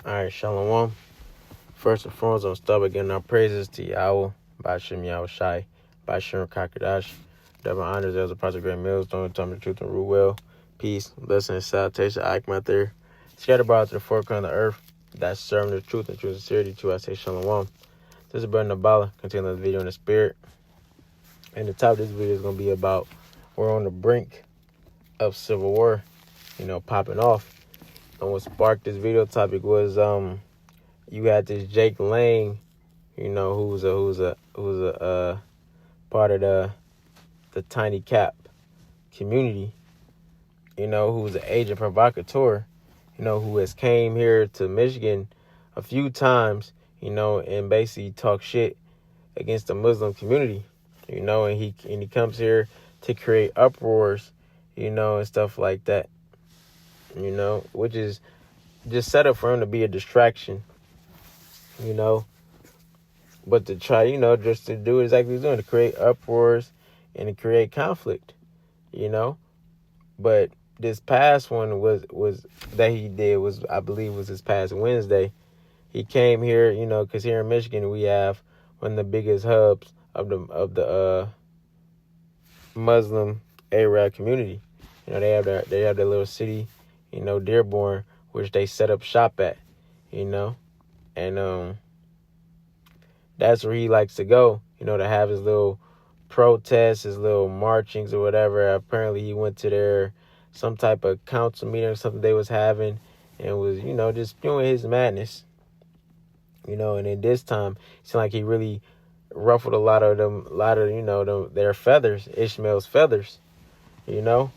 All right, Shalom. First and foremost, I'm start by giving our praises to Yahweh, Bashem Yahweh Shai, Bashem Kakadash. Double honors as a project great meals, don't tell me the truth and rule well. Peace, blessing, and salutation, Akmat there. Scattered abroad to the four corners of the earth, that's serving the truth and true sincerity to I say Shalom. This is Brother Nabala, continuing the video in the spirit. And the top of this video is going to be about we're on the brink of civil war, popping off. And what sparked this video topic was you had this Jake Lang, who's a part of the Tiny Cap community, who's an agent provocateur, who has came here to Michigan a few times, and basically talk shit against the Muslim community, and he comes here to create uproars, and stuff like that, which is just set up for him to be a distraction, but to try, just to do exactly what he's doing, to create uproars and to create conflict, But this past one was that he did was, I believe, was this past Wednesday. He came here, because here in Michigan we have one of the biggest hubs of the Muslim Arab community. They have their little city, Dearborn, which they set up shop at, and that's where he likes to go, to have his little protests, his little marchings or whatever. Apparently he went to some type of council meeting or something they was having and was, just spewing his madness, and then this time it seemed like he really ruffled a lot of their feathers, Ishmael's feathers, and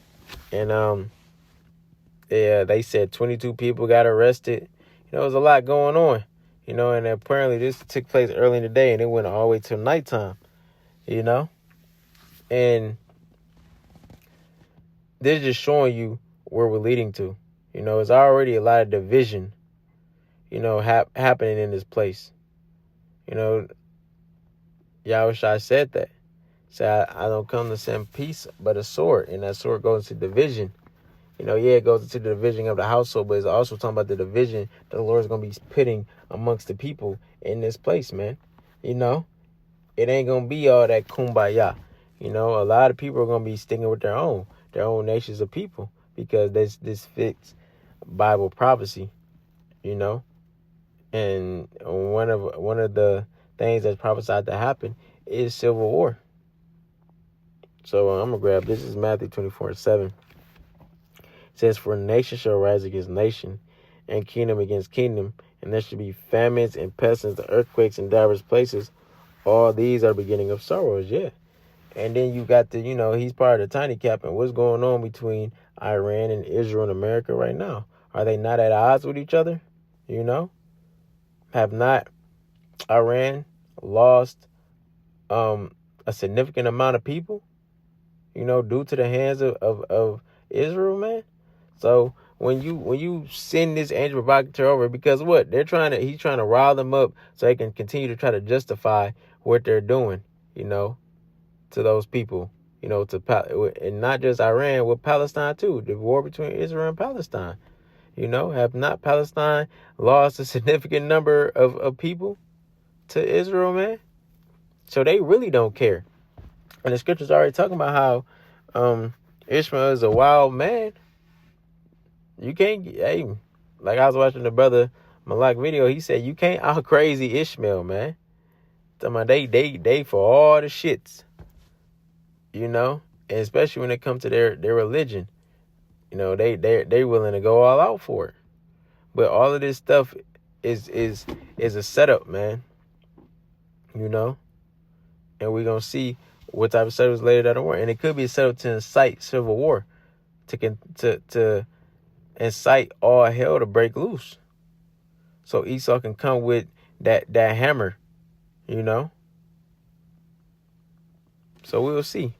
yeah, they said 22 people got arrested. There was a lot going on, and apparently this took place early in the day and it went all the way till nighttime, and this is just showing you where we're leading to. It's already a lot of division, happening in this place. Yahushua said that. Said, I don't come to send peace, but a sword. And that sword goes into division. It goes into the division of the household, but it's also talking about the division that the Lord's going to be pitting amongst the people in this place, man. It ain't going to be all that kumbaya. A lot of people are going to be sticking with their own nations of people because this fits Bible prophecy, and one of the things that's prophesied to happen is civil war. So I'm going to grab this. Is Matthew 24:7. It says, for nation shall rise against nation, and kingdom against kingdom, and there shall be famines and pestilence, earthquakes in diverse places. All these are the beginning of sorrows, yeah. And then you got he's part of the Tiny Cap, and what's going on between Iran and Israel and America right now? Are they not at odds with each other? Have not Iran lost a significant amount of people, due to the hands of Israel, man? So when you send this angel provocateur over, because what he's trying to rile them up so they can continue to try to justify what they're doing, to those people, and not just Iran, with Palestine too, the war between Israel and Palestine. Have not Palestine lost a significant number of people to Israel, man? So they really don't care. And the scripture's already talking about how Ishmael is a wild man. You can't, like I was watching the brother Malak video, he said you can't out crazy Ishmael, man. Talking about they for all the shits, and especially when it comes to their religion, they willing to go all out for it. But all of this stuff is a setup, man. And we're gonna see what type of setup is later down the war, and it could be a setup to incite civil war, to incite all hell to break loose, so Esau can come with that hammer, So we'll see.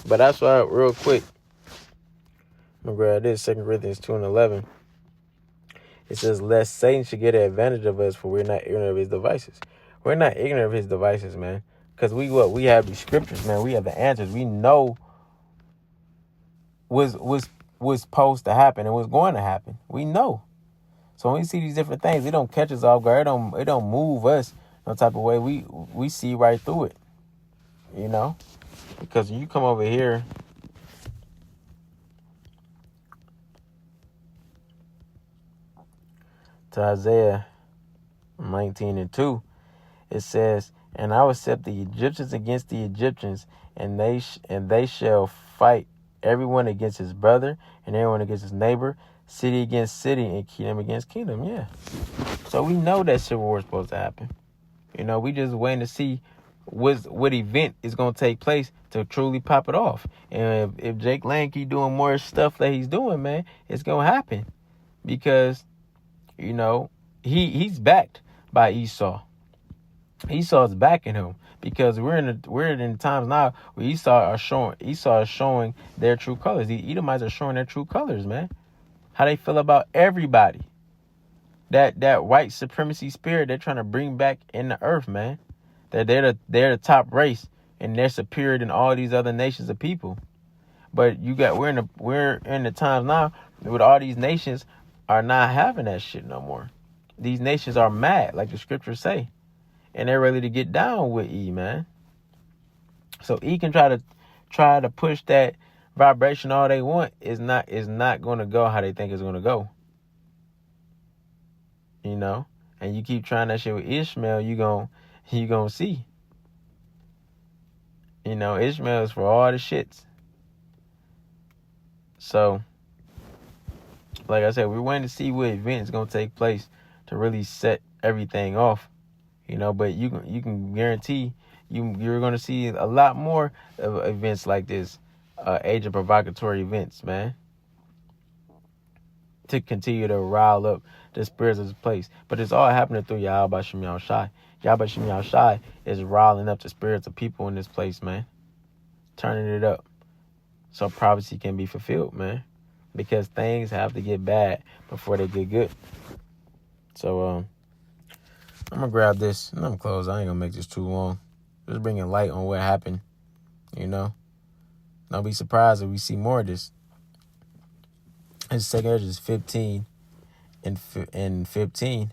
But that's why, real quick, I'm gonna grab this 2 Corinthians 2:11. It says, lest Satan should get an advantage of us, for we're not ignorant of his devices. We're not ignorant of his devices, man. Because we have these scriptures, man. We have the answers. We know what's supposed to happen and what's going to happen. We know. So when we see these different things, it don't catch us off guard. It don't move us no type of way. We see right through it, you know? Because when you come over here to Isaiah 19:2, it says, "And I will set the Egyptians against the Egyptians, and they shall fight, everyone against his brother, and everyone against his neighbor, city against city, and kingdom against kingdom." Yeah. So we know that civil war is supposed to happen. You know, we just waiting to see what event is going to take place to truly pop it off. And if Jake Lang keep doing more stuff that he's doing, man, it's going to happen. Because, you know, he's backed by Esau. Esau's backing him because we're in times now where Esau is showing their true colors. The Edomites are showing their true colors, man. How they feel about everybody. That white supremacy spirit they're trying to bring back in the earth, man. That they're the top race and they're superior than all these other nations of people. But we're in the times now with all these nations are not having that shit no more. These nations are mad, like the scriptures say. And they're ready to get down with E, man. So E can try to push that vibration all they want. Is not going to go how they think it's going to go. You know, and you keep trying that shit with Ishmael, you gonna see. You know, Ishmael is for all the shits. So, like I said, we're waiting to see what event is gonna take place to really set everything off. You know, but you can guarantee you're gonna see a lot more of events like this, age of provocatory events, man, to continue to rile up the spirits of this place. But it's all happening through Yahweh Bashim Yahushai. Yahweh Bashim Yahushai is riling up the spirits of people in this place, man. Turning it up so prophecy can be fulfilled, man. Because things have to get bad before they get good. So, I'm going to grab this and I'm going to close. I ain't going to make this too long. Just bringing light on what happened, you know. Don't be surprised if we see more of this. It's 2 Ezra 15 and 15.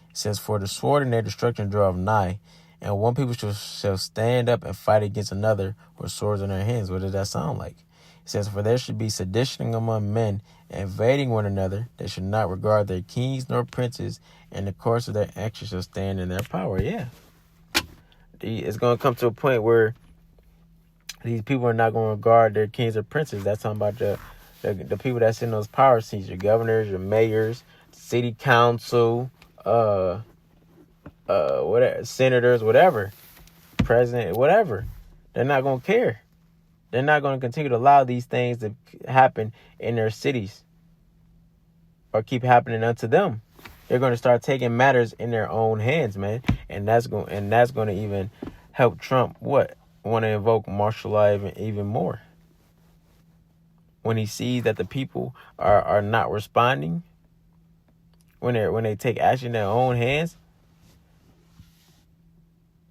It says, "For the sword and their destruction draweth nigh, and one people shall stand up and fight against another with swords in their hands." What does that sound like? It says, "For there should be sedition among men, invading one another. They should not regard their kings nor princes, and the course of their actions shall stand in their power." Yeah. It's going to come to a point where these people are not going to regard their kings or princes. That's talking about the people that's in those power seats, your governors, your mayors, city council, whatever, senators, whatever, president, whatever. They're not going to care. They're not going to continue to allow these things to happen in their cities or keep happening unto them. They're going to start taking matters in their own hands, man, and that's going to even help Trump want to invoke martial law even more. When he sees that the people are not responding, when they take action in their own hands,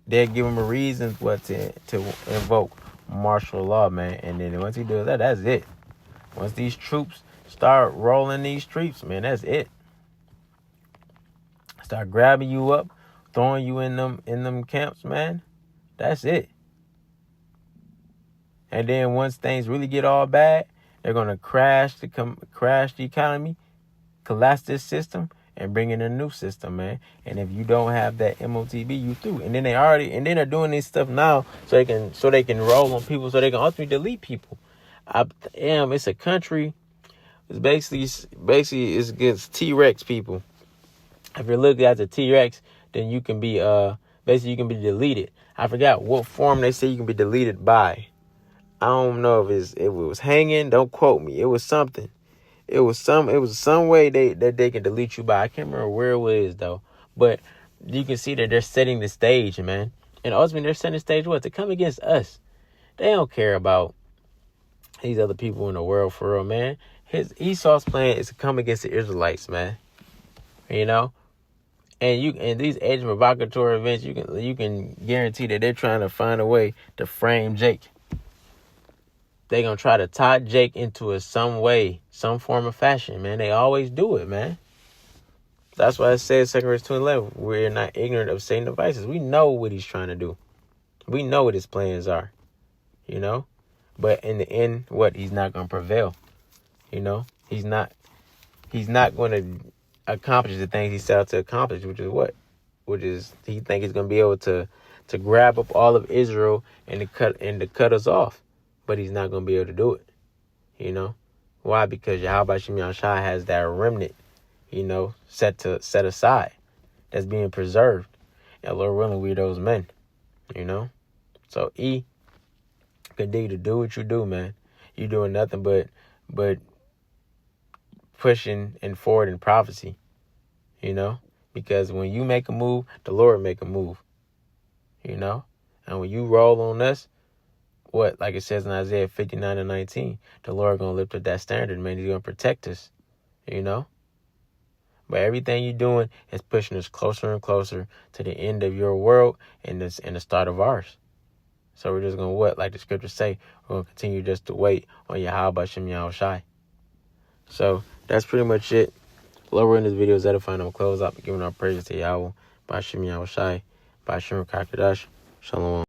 they'll give him a reason to invoke martial law, man. And then once he does that, that's it. Once these troops start rolling these streets, man, that's it. Start grabbing you up, throwing you in them camps, man. That's it. And then once things really get all bad, they're gonna crash the economy, collapse this system, and bring in a new system, man. And if you don't have that MOTB, you through. And then they're doing this stuff now so they can roll on people, so they can ultimately delete people. It's a country. It's basically it's against T-Rex people. If you're looking at the T-Rex, then you can be basically you can be deleted. I forgot what form they say you can be deleted by. I don't know if it was hanging. Don't quote me. It was something. It was some way that they can delete you by. I can't remember where it was though. But you can see that they're setting the stage, man. And ultimately they're setting the stage what? To come against us. They don't care about these other people in the world for real, man. Esau's plan is to come against the Israelites, man. You know? And these age provocatory events, you can guarantee that they're trying to find a way to frame Jake. They're going to try to tie Jake into some way, some form of fashion, man. They always do it, man. That's why it says 2 Corinthians 2:11. We're not ignorant of Satan's devices. We know what he's trying to do. We know what his plans are. You know? But in the end, what? He's not going to prevail. You know? He's not going to accomplish the things he set out to accomplish, which is what? Which is he think he's going to be able to grab up all of Israel and to cut us off. But he's not going to be able to do it. You know? Why? Because Yahweh Shem Yahushua has that remnant, you know, set aside, that's being preserved. And Lord willing, we're those men, you know? So continue to do what you do, man. You're doing nothing but pushing and forward in prophecy, you know? Because when you make a move, the Lord make a move, you know? And when you roll on us, what? Like it says in Isaiah 59:19, the Lord going to lift up that standard, man. He's going to protect us, you know? But everything you're doing is pushing us closer and closer to the end of your world and the start of ours. So we're just going to what? Like the scriptures say, we're going to continue just to wait on Yahweh Shem Yahushai. So that's pretty much it. Lower in this video is edifying. I'm close up, giving our praises to Yahweh, by Shem Yahushai, by Shem Kakadash. Shalom.